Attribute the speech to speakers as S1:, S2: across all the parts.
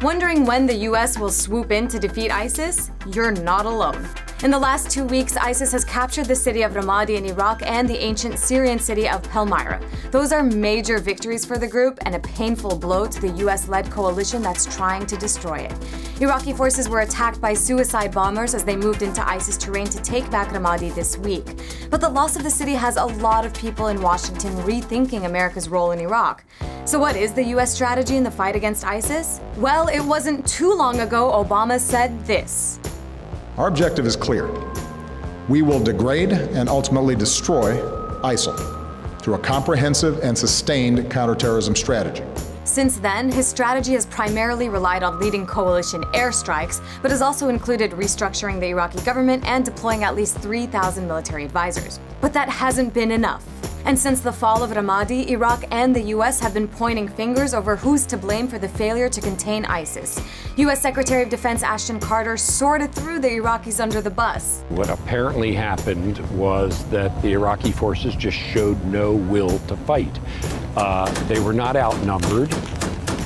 S1: Wondering when the US will swoop in to defeat ISIS? You're not alone. In the last 2 weeks, ISIS has captured the city of Ramadi in Iraq and the ancient Syrian city of Palmyra. Those are major victories for the group and a painful blow to the US-led coalition that's trying to destroy it. Iraqi forces were attacked by suicide bombers as they moved into ISIS terrain to take back Ramadi this week. But the loss of the city has a lot of people in Washington rethinking America's role in Iraq. So what is the US strategy in the fight against ISIS? Well, it wasn't too long ago Obama said this.
S2: Our objective is clear. We will degrade and ultimately destroy ISIL through a comprehensive and sustained counterterrorism strategy.
S1: Since then, his strategy has primarily relied on leading coalition airstrikes, but has also included restructuring the Iraqi government and deploying at least 3,000 military advisors. But that hasn't been enough. And since the fall of Ramadi, Iraq and the US have been pointing fingers over who's to blame for the failure to contain ISIS. US Secretary of Defense Ashton Carter sorted through the Iraqis under the bus.
S3: What apparently happened was that the Iraqi forces just showed no will to fight. They were not outnumbered.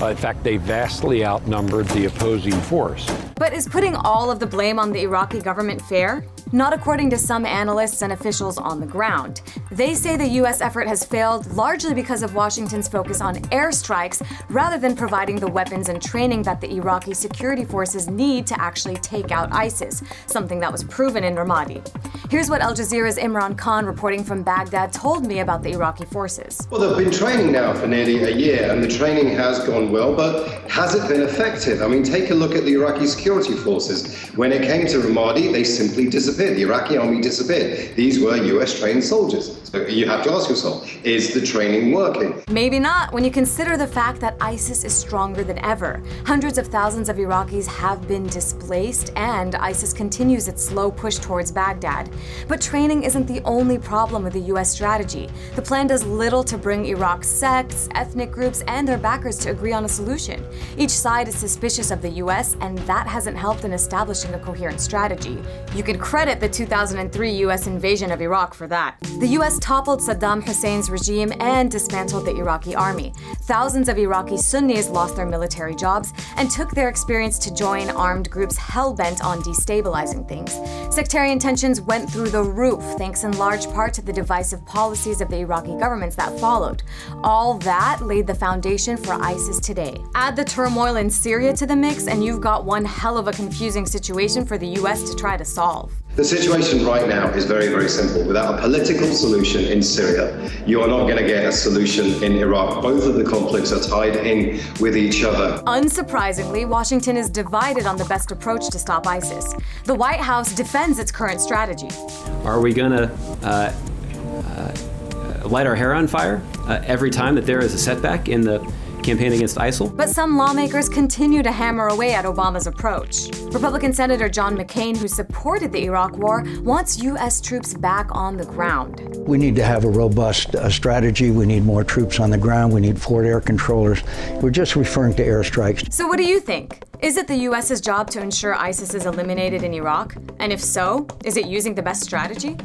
S3: In fact, they vastly outnumbered the opposing force.
S1: But is putting all of the blame on the Iraqi government fair? Not according to some analysts and officials on the ground. They say the US effort has failed largely because of Washington's focus on airstrikes rather than providing the weapons and training that the Iraqi security forces need to actually take out ISIS, something that was proven in Ramadi. Here's what Al Jazeera's Imran Khan reporting from Baghdad told me about the Iraqi forces.
S4: Well, they've been training now for nearly a year, and the training has gone well, but has it been effective? I mean, take a look at the Iraqi security forces. When it came to Ramadi, they simply disappeared. The Iraqi army disappeared. These were US-trained soldiers. So you have to ask yourself, is the training working?
S1: Maybe not when you consider the fact that ISIS is stronger than ever. Hundreds of thousands of Iraqis have been displaced, and ISIS continues its slow push towards Baghdad. But training isn't the only problem with the US strategy. The plan does little to bring Iraq's sects, ethnic groups, and their backers to agree on a solution. Each side is suspicious of the US, and that hasn't helped in establishing a coherent strategy. You can credit the 2003 US invasion of Iraq for that. The US toppled Saddam Hussein's regime and dismantled the Iraqi army. Thousands of Iraqi Sunnis lost their military jobs and took their experience to join armed groups hell-bent on destabilizing things. Sectarian tensions went through the roof, thanks in large part to the divisive policies of the Iraqi governments that followed. All that laid the foundation for ISIS today. Add the turmoil in Syria to the mix, and you've got one hell of a confusing situation for the US to try to solve.
S4: The situation right now is very, very simple. Without a political solution in Syria, you are not going to get a solution in Iraq. Both of the conflicts are tied in with each other.
S1: Unsurprisingly, Washington is divided on the best approach to stop ISIS. The White House defends its current strategy.
S5: Are we going to light our hair on fire every time that there is a setback in the campaign against ISIL?
S1: But some lawmakers continue to hammer away at Obama's approach. Republican Senator John McCain, who supported the Iraq War, wants U.S. troops back on the ground.
S6: We need to have a robust strategy. We need more troops on the ground. We need forward air controllers. We're just referring to airstrikes.
S1: So what do you think? Is it the U.S.'s job to ensure ISIS is eliminated in Iraq? And if so, is it using the best strategy?